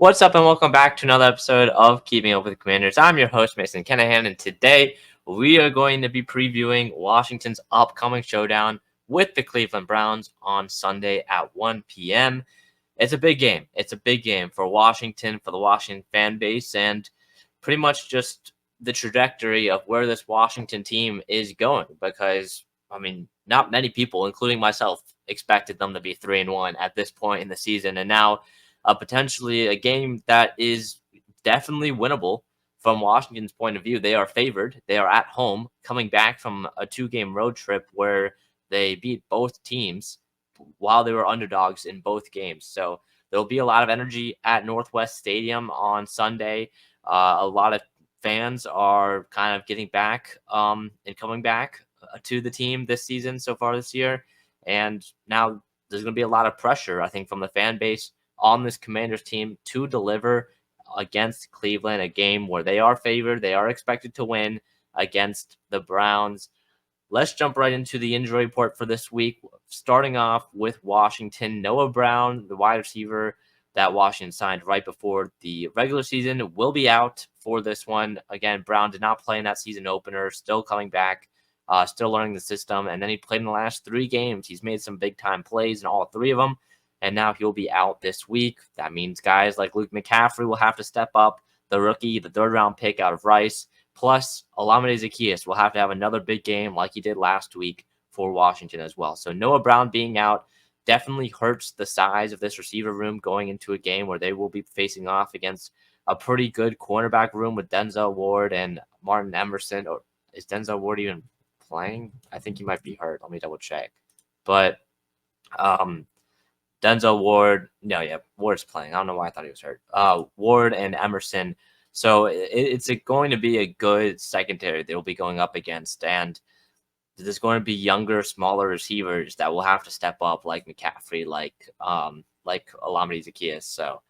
What's up, and welcome back to another episode of Keeping Up with the Commanders. I'm your host, Mason Kenahan, and today we are going to be previewing Washington's upcoming showdown with the Cleveland Browns on Sunday at 1 p.m. It's a big game. It's a big game for Washington, for the Washington fan base, and pretty much just the trajectory of where this Washington team is going. Because, not many people, including myself, expected them to be 3-1 at this point in the season, and now potentially a game that is definitely winnable from Washington's point of view. They are favored. They are at home, coming back from a 2-game road trip where they beat both teams while they were underdogs in both games. So there'll be a lot of energy at Northwest Stadium on Sunday. A lot of fans are kind of getting back and coming back to the team this season so far this year. And now there's going to be a lot of pressure, I think, from the fan base on this Commanders team to deliver against Cleveland, a game where they are favored. They are expected to win against the Browns. Let's jump right into the injury report for this week, starting off with Washington. Noah Brown, the wide receiver that Washington signed right before the regular season, will be out for this one. Again, Brown did not play in that season opener, still coming back, still learning the system, and then he played in the last 3 games. He's made some big-time plays in all 3 of them, and now he'll be out this week. That means guys like Luke McCaffrey will have to step up. The rookie, the 3rd-round pick out of Rice, plus Olamide Zaccheaus will have to have another big game like he did last week for Washington as well. So Noah Brown being out definitely hurts the size of this receiver room going into a game where they will be facing off against a pretty good cornerback room with Denzel Ward and Martin Emerson. Or is Denzel Ward even playing? I think he might be hurt. Let me double check. But Denzel Ward, Ward's playing. I don't know why I thought he was hurt. Ward and Emerson. So it's going to be a good secondary they will be going up against. And there's going to be younger, smaller receivers that will have to step up, like McCaffrey, like Olamide Zaccheaus. So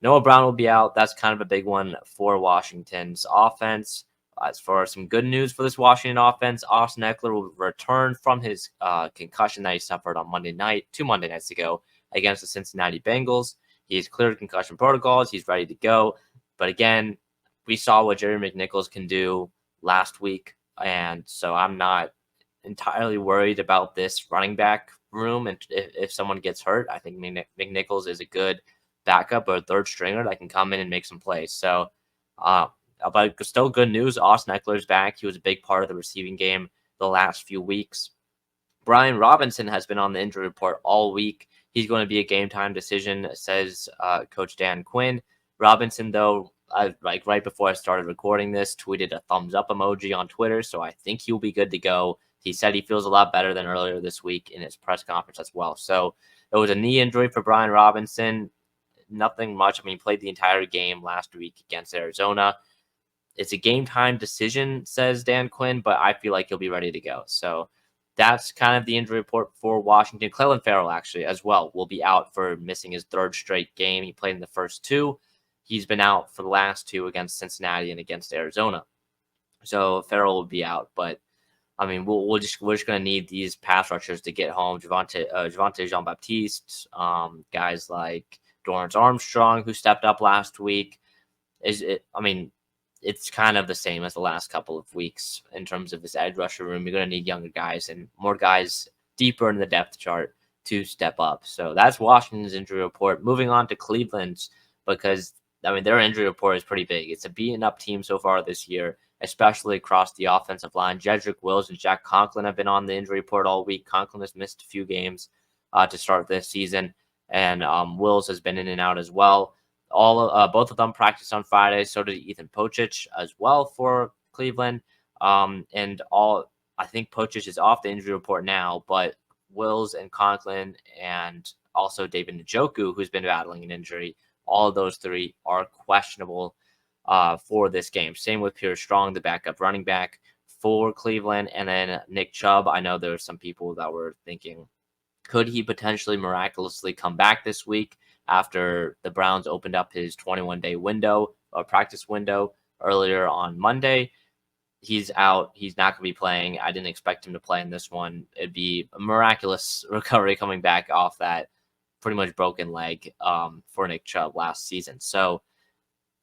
Noah Brown will be out. That's kind of a big one for Washington's offense. As for some good news for this Washington offense, Austin Ekeler will return from his concussion that he suffered on Monday night, 2 Monday nights ago, against the Cincinnati Bengals. He's cleared concussion protocols. He's ready to go. But again, we saw what Jerry McNichols can do last week. And so I'm not entirely worried about this running back room. And if someone gets hurt, I think McNichols is a good backup or 3rd stringer that can come in and make some plays. So, but still good news. Austin Eckler's back. He was a big part of the receiving game the last few weeks. Brian Robinson has been on the injury report all week. He's going to be a game-time decision, says Coach Dan Quinn. Robinson, though, right before I started recording this, tweeted a thumbs-up emoji on Twitter, so I think he'll be good to go. He said he feels a lot better than earlier this week in his press conference as well. So it was a knee injury for Brian Robinson. Nothing much. He played the entire game last week against Arizona. It's a game-time decision, says Dan Quinn, but I feel like he'll be ready to go. So that's kind of the injury report for Washington. Clelin Ferrell, actually, as well, will be out for missing his 3rd straight game. He played in the first 2. He's been out for the last 2 against Cincinnati and against Arizona. So Ferrell will be out. But, we're just going to need these pass rushers to get home. Javonte Jean-Baptiste, guys like Dorrance Armstrong, who stepped up last week. It's kind of the same as the last couple of weeks in terms of this edge rusher room. You're going to need younger guys and more guys deeper in the depth chart to step up. So that's Washington's injury report. Moving on to Cleveland's, because their injury report is pretty big. It's a beaten up team so far this year, especially across the offensive line. Jedrick Wills and Jack Conklin have been on the injury report all week. Conklin has missed a few games to start this season, and Wills has been in and out as well. Both of them practiced on Friday. So did Ethan Pocic as well for Cleveland. I think Pocic is off the injury report now, but Wills and Conklin and also David Njoku, who's been battling an injury, all of those 3 are questionable for this game. Same with Pierre Strong, the backup running back for Cleveland, and then Nick Chubb. I know there were some people that were thinking, could he potentially miraculously come back this week after the Browns opened up his 21-day window or practice window earlier on Monday? He's out. He's not going to be playing. I didn't expect him to play in this one. It'd be a miraculous recovery coming back off that pretty much broken leg for Nick Chubb last season. So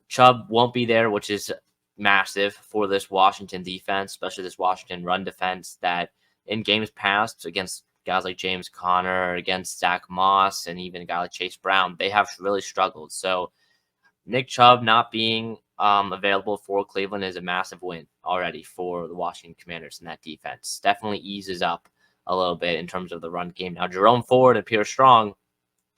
Chubb won't be there, which is massive for this Washington defense, especially this Washington run defense that in games past against guys like James Conner, against Zach Moss, and even a guy like Chase Brown, they have really struggled. So Nick Chubb not being available for Cleveland is a massive win already for the Washington Commanders in that defense. Definitely eases up a little bit in terms of the run game. Now, Jerome Ford appears strong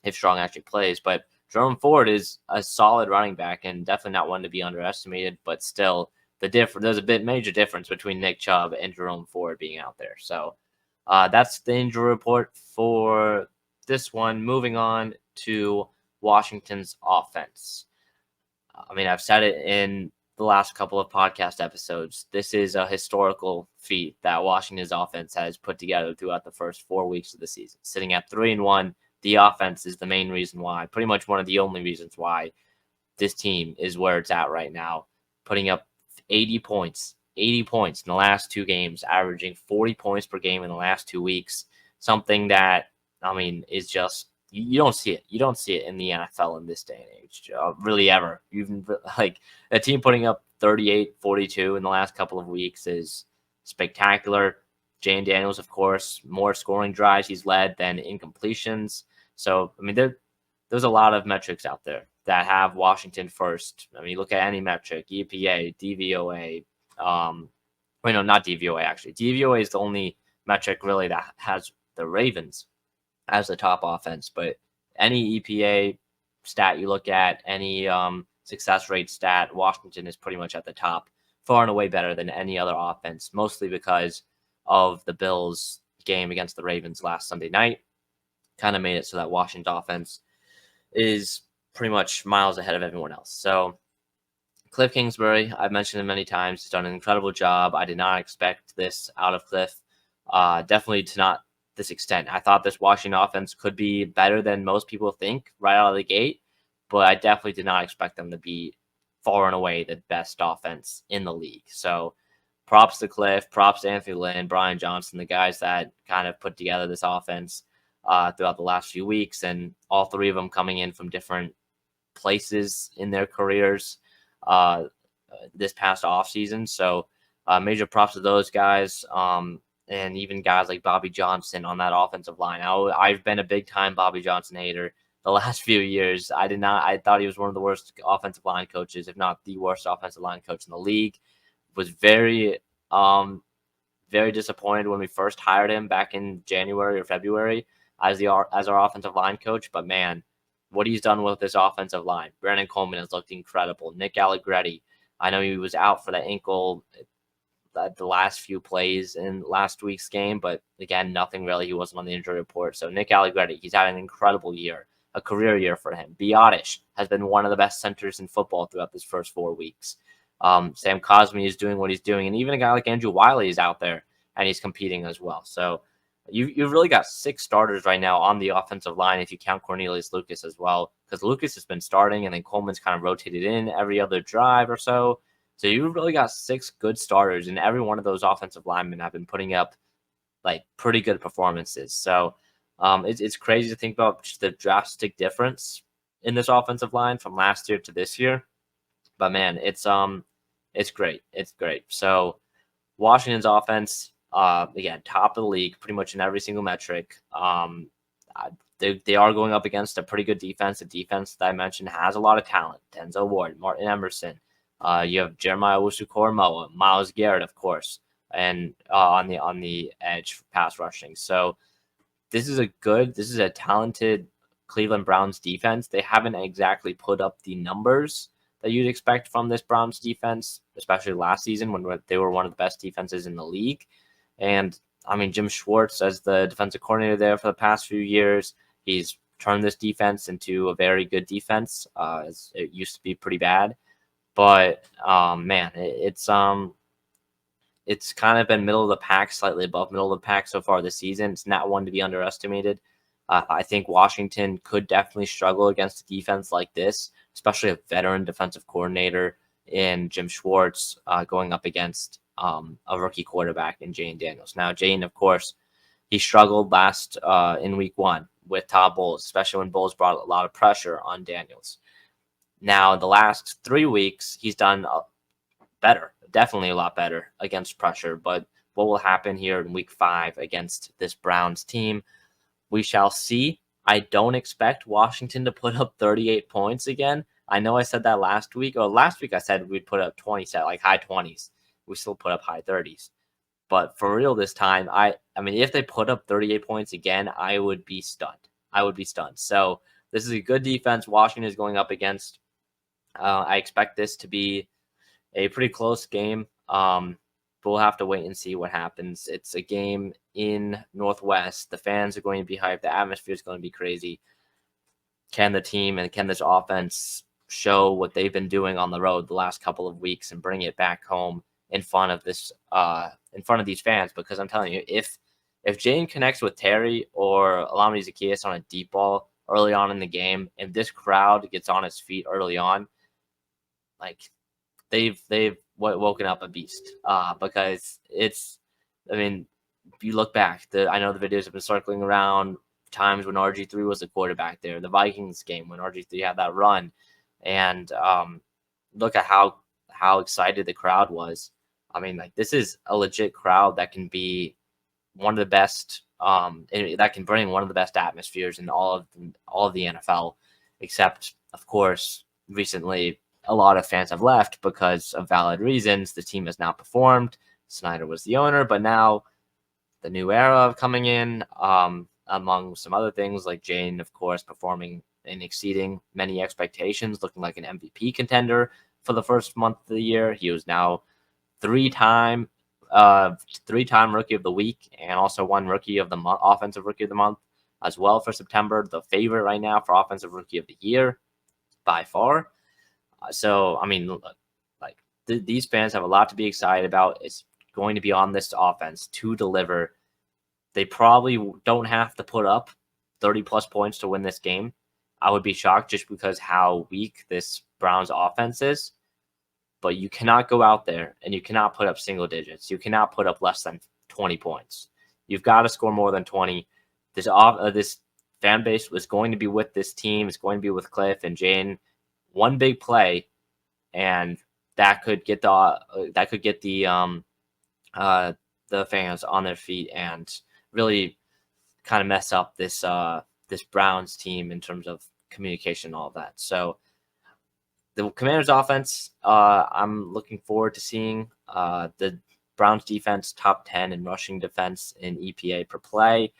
if Strong actually plays, but Jerome Ford is a solid running back and definitely not one to be underestimated, but still there's a major difference between Nick Chubb and Jerome Ford being out there. So that's the injury report for this one. Moving on to Washington's offense. I mean, I've said it in the last couple of podcast episodes. This is a historical feat that Washington's offense has put together throughout the first 4 weeks of the season. Sitting at 3-1, the offense is the main reason why, pretty much one of the only reasons why this team is where it's at right now, putting up 80 points in the last 2 games, averaging 40 points per game in the last 2 weeks. Something that, I mean, is just, you don't see it. You don't see it in the NFL in this day and age, really ever. Even like a team putting up 38, 42 in the last couple of weeks is spectacular. Jayden Daniels, of course, more scoring drives he's led than incompletions. So, I mean, there's a lot of metrics out there that have Washington first. I mean, look at any metric, EPA, DVOA. Not DVOA, actually. DVOA is the only metric really that has the Ravens as the top offense. But any EPA stat you look at, any success rate stat, Washington is pretty much at the top, far and away better than any other offense, mostly because of the Bills game against the Ravens last Sunday night. Kind of made it so that Washington offense is pretty much miles ahead of everyone else. So Cliff Kingsbury, I've mentioned him many times, he's done an incredible job. I did not expect this out of Cliff, definitely to not this extent. I thought this Washington offense could be better than most people think right out of the gate, but I definitely did not expect them to be far and away the best offense in the league. So props to Cliff, props to Anthony Lynn, Brian Johnson, the guys that kind of put together this offense throughout the last few weeks, and all 3 of them coming in from different places in their careers this past offseason. So major props to those guys, and even guys like Bobby Johnson on that offensive line. I've been a big-time Bobby Johnson hater the last few years. I thought he was one of the worst offensive line coaches, if not the worst offensive line coach in the league. Was very disappointed when we first hired him back in January or February as our offensive line coach. But man, what he's done with this offensive line. Brandon Coleman has looked incredible. Nick Allegretti, I know he was out for the ankle the last few plays in last week's game, but again, nothing really. He wasn't on the injury report. So Nick Allegretti, he's had an incredible year, a career year for him. Biotish has been one of the best centers in football throughout this first 4 weeks. Sam Cosmi is doing what he's doing, and even a guy like Andrew Wiley is out there and he's competing as well. So you've really got 6 starters right now on the offensive line if you count Cornelius Lucas as well, because Lucas has been starting and then Coleman's kind of rotated in every other drive or so. So you've really got 6 good starters, and every one of those offensive linemen have been putting up like pretty good performances. So it's crazy to think about just the drastic difference in this offensive line from last year to this year. But man, it's great. It's great. So Washington's offense, again, top of the league, pretty much in every single metric. They are going up against a pretty good defense. The defense that I mentioned has a lot of talent. Denzel Ward, Martin Emerson. You have Jeremiah Owusu-Koramoah, Myles Garrett, of course, and on the edge for pass rushing. So this is a talented Cleveland Browns defense. They haven't exactly put up the numbers that you'd expect from this Browns defense, especially last season when they were one of the best defenses in the league. And I mean, Jim Schwartz, as the defensive coordinator there for the past few years, he's turned this defense into a very good defense. As it used to be pretty bad. But man, it's kind of been middle of the pack, slightly above middle of the pack so far this season. It's not one to be underestimated. I think Washington could definitely struggle against a defense like this, especially a veteran defensive coordinator in Jim Schwartz going up against a rookie quarterback in Jayden Daniels. Now, Jayden, of course, he struggled last in week 1 with Todd Bowles, especially when Bowles brought a lot of pressure on Daniels. Now, the last 3 weeks, he's done better, definitely a lot better against pressure. But what will happen here in week 5 against this Browns team, we shall see. I don't expect Washington to put up 38 points again. I know I said that last week. Or last week I said we'd put up 20, like high 20s. We still put up high 30s. But for real this time, I mean, if they put up 38 points again, I would be stunned. I would be stunned. So this is a good defense Washington is going up against. I expect this to be a pretty close game. We'll have to wait and see what happens. It's a game in Northwest. The fans are going to be hyped. The atmosphere is going to be crazy. Can the team and can this offense show what they've been doing on the road the last couple of weeks and bring it back home in front of this in front of these fans? Because I'm telling you, if Jayden connects with Terry or Alameda Zacchaeus on a deep ball early on in the game, and this crowd gets on its feet early on, like they've woken up a beast. Because it's, I mean, if you look back, I know the videos have been circling around times when RG3 was the quarterback there, the Vikings game when RG3 had that run, and look at how excited the crowd was. I mean, like, this is a legit crowd that can be one of the best, that can bring one of the best atmospheres in all of the NFL, except of course recently a lot of fans have left because of valid reasons. The team has not performed. Snyder was the owner, but now the new era coming in, among some other things like Jayden, of course, performing and exceeding many expectations, looking like an MVP contender for the first month of the year. He was now three-time Rookie of the Week and also one Rookie of the Month, Offensive Rookie of the Month as well for September. The favorite right now for Offensive Rookie of the Year by far. So, I mean, like these fans have a lot to be excited about. It's going to be on this offense to deliver. They probably don't have to put up 30-plus points to win this game. I would be shocked just because how weak this Browns offense is. But you cannot go out there and you cannot put up single digits. You cannot put up less than 20 points. You've got to score more than 20. This fan base was going to be with this team. It's going to be with Cliff and Jayden. One big play, and that could get the fans on their feet and really kind of mess up this Browns team in terms of communication and all of that. So the Commanders offense, I'm looking forward to seeing. The Browns defense top 10 in rushing defense in EPA per play.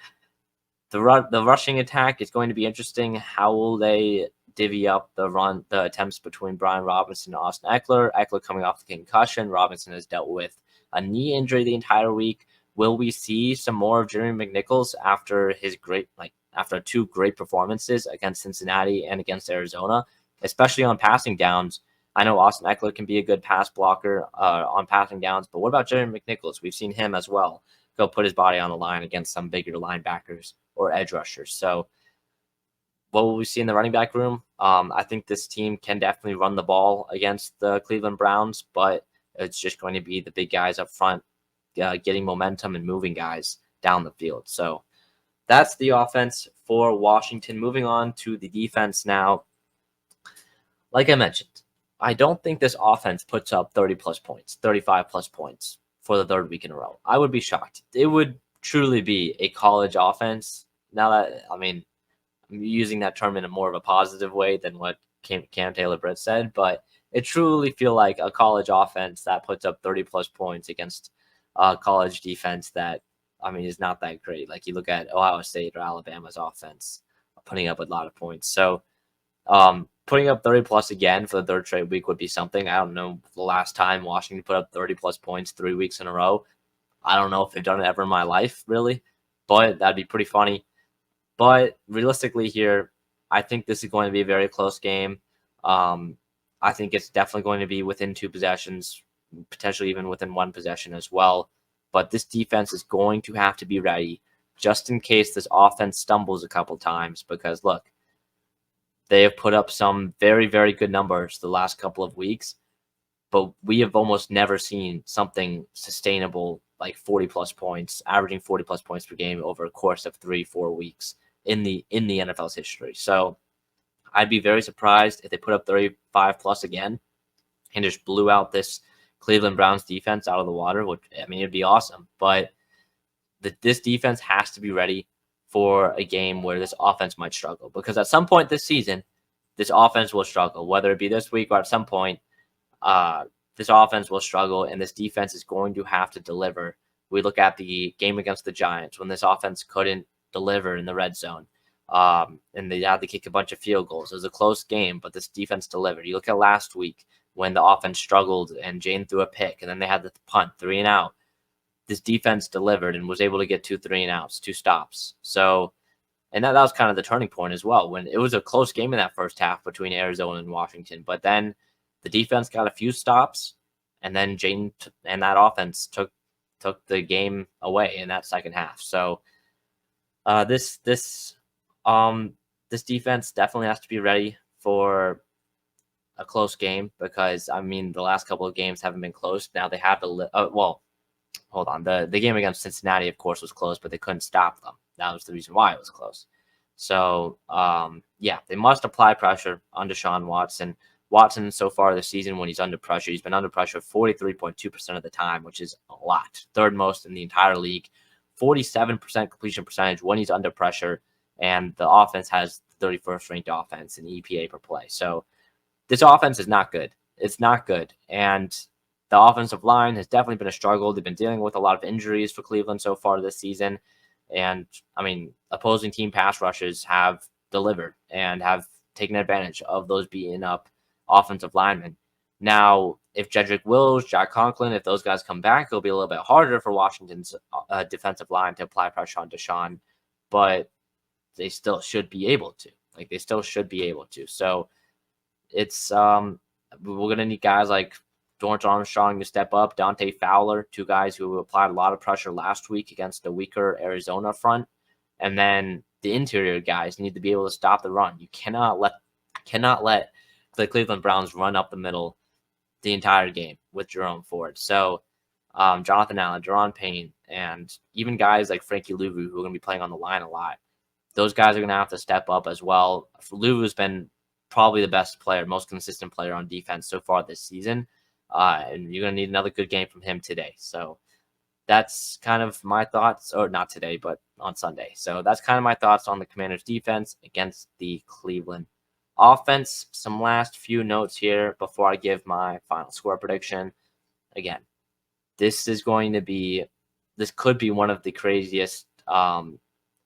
The rushing attack is going to be interesting. How will they divvy up the attempts between Brian Robinson and Austin Eckler? Eckler coming off the concussion. Robinson has dealt with a knee injury the entire week. Will we see some more of Jeremy McNichols after after 2 great performances against Cincinnati and against Arizona, especially on passing downs? I know Austin Eckler can be a good pass blocker on passing downs, but what about Jeremy McNichols? We've seen him as well go put his body on the line against some bigger linebackers or edge rushers. So what will we see in the running back room? I think this team can definitely run the ball against the Cleveland Browns, but it's just going to be the big guys up front getting momentum and moving guys down the field. So that's the offense for Washington. Moving on to the defense now. Like I mentioned, I don't think this offense puts up 30-plus points, 35-plus points for the 3rd week in a row. I would be shocked. It would truly be a college offense. Now that, I mean, I'm using that term in a more of a positive way than what Cam Taylor-Britt said, but it truly feel like a college offense that puts up 30-plus points against a college defense that, I mean, is not that great. Like you look at Ohio State or Alabama's offense putting up a lot of points. So putting up 30-plus again for the 3rd straight week would be something. I don't know the last time Washington put up 30-plus points 3 weeks in a row. I don't know if they've done it ever in my life, really, but that'd be pretty funny. But realistically here, I think this is going to be a very close game. I think it's definitely going to be within 2 possessions, potentially even within 1 possession as well. But this defense is going to have to be ready just in case this offense stumbles a couple times, because look, they have put up some very, very good numbers the last couple of weeks, but we have almost never seen something sustainable like 40-plus points, averaging 40-plus points per game over a course of 3-4 weeks. in the NFL's history. So I'd be very surprised if they put up 35 plus again and just blew out this Cleveland Browns defense out of the water. Which, I mean, it'd be awesome. But this defense has to be ready for a game where this offense might struggle, because at some point this season, this offense will struggle, whether it be this week or at some point. This offense will struggle, and this defense is going to have to deliver. We look at the game against the Giants when this offense couldn't deliver in the red zone, and they had to kick a bunch of field goals. It was a close game, but this defense delivered. You look at last week when the offense struggled and Jayden threw a pick, and then they had the punt, 3 and out. This defense delivered and was able to get 2 3 and outs, 2 stops. So, and that was kind of the turning point as well, when it was a close game in that first half between Arizona and Washington. But then the defense got a few stops, and then Jayden and that offense took the game away in that second half. So this defense definitely has to be ready for a close game, because I mean the last couple of games haven't been close. Now they have to hold on. The game against Cincinnati, of course, was close, but they couldn't stop them. That was the reason why it was close. So, yeah, they must apply pressure on Deshaun Watson. Watson, so far this season, when he's under pressure, he's been under pressure 43.2% of the time, which is a lot. Third most in the entire league. 47% completion percentage when he's under pressure, and the offense has 31st ranked offense in EPA per play. So this offense is not good. It's not good. And the offensive line has definitely been a struggle. They've been dealing with a lot of injuries for Cleveland so far this season. And, I mean, opposing team pass rushes have delivered and have taken advantage of those beaten up offensive linemen. Now, if Jedrick Wills, Jack Conklin, if those guys come back, it'll be a little bit harder for Washington's defensive line to apply pressure on Deshaun, but they still should be able to. They still should be able to. So it's we're going to need guys like Dorrance Armstrong to step up, Dante Fowler, 2 guys who applied a lot of pressure last week against the weaker Arizona front. And then the interior guys need to be able to stop the run. You cannot let the Cleveland Browns run up the middle the entire game with Jerome Ford. So Jonathan Allen, Deron Payne, and even guys like Frankie Louvu, who are going to be playing on the line a lot, those guys are going to have to step up as well. Louvu's been probably the best player, most consistent player on defense so far this season. And you're going to need another good game from him today. So that's kind of my thoughts, or not today, but on Sunday. So that's kind of my thoughts on the Commanders' defense against the Cleveland offense. Some last few notes here before I give my final score prediction. Again, this could be one of the craziest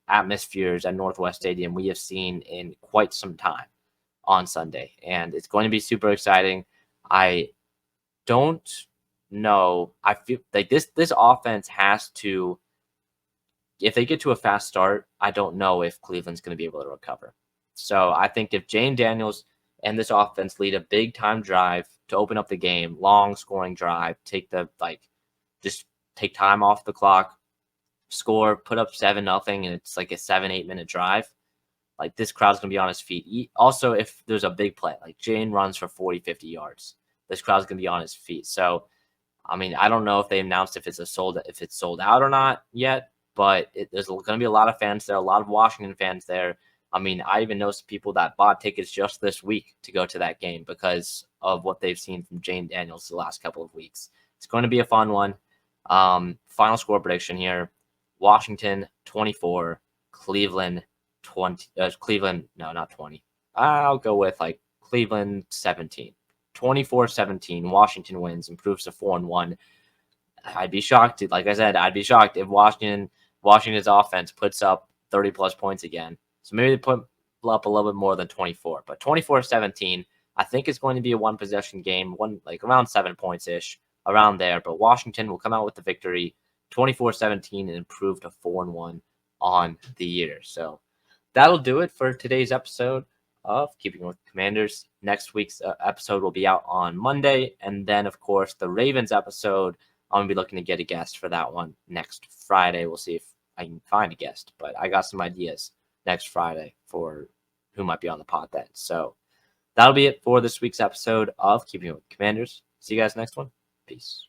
atmospheres at Northwest Stadium we have seen in quite some time on Sunday. And it's going to be super exciting. I don't know. I feel like this offense has to, if they get to a fast start, I don't know if Cleveland's going to be able to recover. So I think if Jayden Daniels and this offense lead a big time drive to open up the game, long scoring drive, just take time off the clock, score, put up 7-0, and it's like a 7-8 minute drive. This crowd's going to be on his feet. Also, if there's a big play, like Jayden runs for 40, 50 yards, this crowd's going to be on his feet. So, I mean, I don't know if they announced if it's sold out or not yet, but there's going to be a lot of fans there, a lot of Washington fans there. I mean, I even know some people that bought tickets just this week to go to that game because of what they've seen from Jayden Daniels the last couple of weeks. It's going to be a fun one. Final score prediction here. Washington 24, Cleveland 20. No, not 20. I'll go with Cleveland 17. 24-17. Washington wins, improves to 4-1. I'd be shocked. Like I said, I'd be shocked if Washington's offense puts up 30 plus points again. So maybe they put up a little bit more than 24, but 24-17. I think it's going to be a 1-possession game, around 7 points ish, around there. But Washington will come out with the victory, 24-17, and improve to 4-1 on the year. So that'll do it for today's episode of Keeping With Commanders. Next week's episode will be out on Monday. And then, of course, the Ravens episode, I'm going to be looking to get a guest for that one next Friday. We'll see if I can find a guest. But I got some ideas next Friday for who might be on the pod then. So that'll be it for this week's episode of Keeping With Commanders. See you guys next one. Peace.